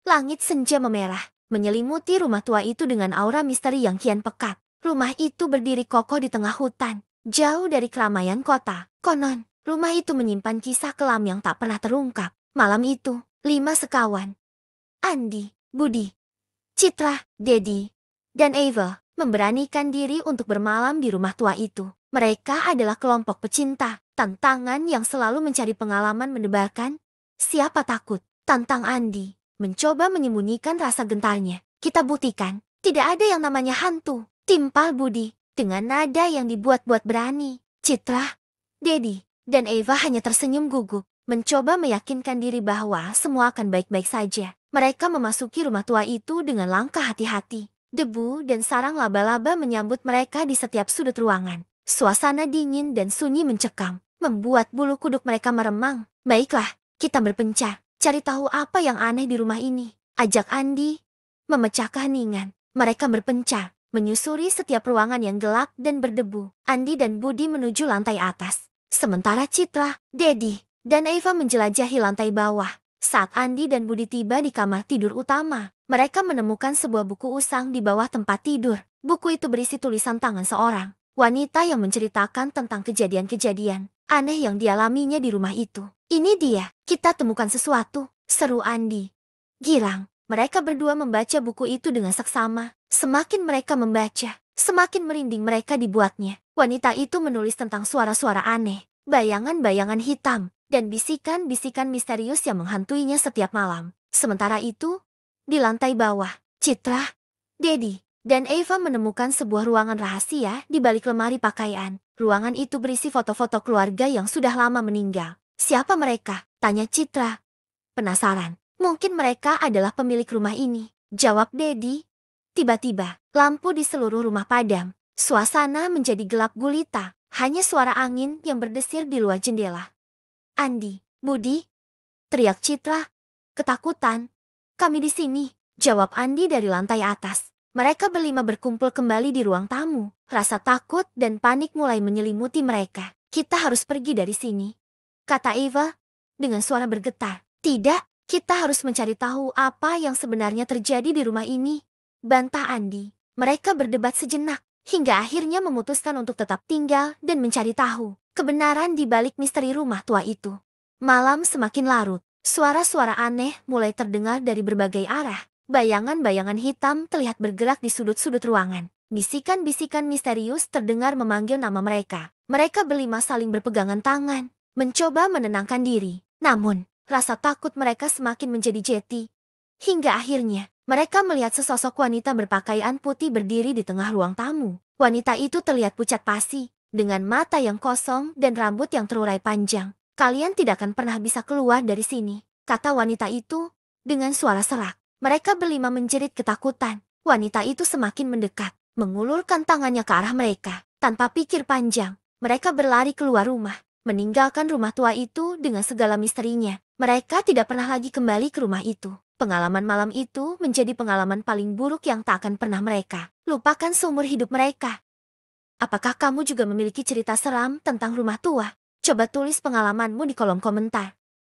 Langit senja memerah, menyelimuti rumah tua itu dengan aura misteri yang kian pekat. Rumah itu berdiri kokoh di tengah hutan, jauh dari keramaian kota. Konon, rumah itu menyimpan kisah kelam yang tak pernah terungkap. Malam itu, 5 sekawan, Andi, Budi, Citra, Dedi, dan Eva, memberanikan diri untuk bermalam di rumah tua itu. Mereka adalah kelompok pecinta, tantangan yang selalu mencari pengalaman mendebarkan. Siapa takut? Tantang Andi, mencoba menyembunyikan rasa gentarnya. Kita buktikan, tidak ada yang namanya hantu. Timpal Budi, dengan nada yang dibuat-buat berani. Citra, Dedi, dan Eva hanya tersenyum gugup, mencoba meyakinkan diri bahwa semua akan baik-baik saja. Mereka memasuki rumah tua itu dengan langkah hati-hati. Debu dan sarang laba-laba menyambut mereka di setiap sudut ruangan. Suasana dingin dan sunyi mencekam, membuat bulu kuduk mereka meremang. Baiklah, kita berpencar, cari tahu apa yang aneh di rumah ini. Ajak Andi, memecah keheningan. Mereka berpencar, menyusuri setiap ruangan yang gelap dan berdebu. Andi dan Budi menuju lantai atas. Sementara Citra, Dedi, dan Eva menjelajahi lantai bawah. Saat Andi dan Budi tiba di kamar tidur utama, mereka menemukan sebuah buku usang di bawah tempat tidur. Buku itu berisi tulisan tangan seorang wanita yang menceritakan tentang kejadian-kejadian aneh yang dialaminya di rumah itu. Ini dia, kita temukan sesuatu, seru Andi. Girang, mereka berdua membaca buku itu dengan seksama. Semakin mereka membaca, semakin merinding mereka dibuatnya. Wanita itu menulis tentang suara-suara aneh, bayangan-bayangan hitam, dan bisikan-bisikan misterius yang menghantuinya setiap malam. Sementara itu, di lantai bawah, Citra, Dedi, dan Eva menemukan sebuah ruangan rahasia di balik lemari pakaian. Ruangan itu berisi foto-foto keluarga yang sudah lama meninggal. Siapa mereka? Tanya Citra. Penasaran, mungkin mereka adalah pemilik rumah ini, jawab Dedi. Tiba-tiba, lampu di seluruh rumah padam. Suasana menjadi gelap gulita, hanya suara angin yang berdesir di luar jendela. Andi, Budi, teriak Citra, ketakutan. Kami di sini, jawab Andi dari lantai atas. Mereka berlima berkumpul kembali di ruang tamu. Rasa takut dan panik mulai menyelimuti mereka. Kita harus pergi dari sini, kata Eva dengan suara bergetar. Tidak, kita harus mencari tahu apa yang sebenarnya terjadi di rumah ini, bantah Andi. Mereka berdebat sejenak, hingga akhirnya memutuskan untuk tetap tinggal dan mencari tahu kebenaran di balik misteri rumah tua itu. Malam semakin larut, suara-suara aneh mulai terdengar dari berbagai arah. Bayangan-bayangan hitam terlihat bergerak di sudut-sudut ruangan. Bisikan-bisikan misterius terdengar memanggil nama mereka. Mereka berlima saling berpegangan tangan, mencoba menenangkan diri. Namun, rasa takut mereka semakin menjadi jeti. Hingga akhirnya, mereka melihat sesosok wanita berpakaian putih berdiri di tengah ruang tamu. Wanita itu terlihat pucat pasi, dengan mata yang kosong dan rambut yang terurai panjang. Kalian tidak akan pernah bisa keluar dari sini, kata wanita itu dengan suara serak. Mereka berlima menjerit ketakutan. Wanita itu semakin mendekat, mengulurkan tangannya ke arah mereka. Tanpa pikir panjang, mereka berlari keluar rumah, meninggalkan rumah tua itu dengan segala misterinya. Mereka tidak pernah lagi kembali ke rumah itu. Pengalaman malam itu menjadi pengalaman paling buruk yang tak akan pernah mereka lupakan seumur hidup mereka. Apakah kamu juga memiliki cerita seram tentang rumah tua? Coba tulis pengalamanmu di kolom komentar.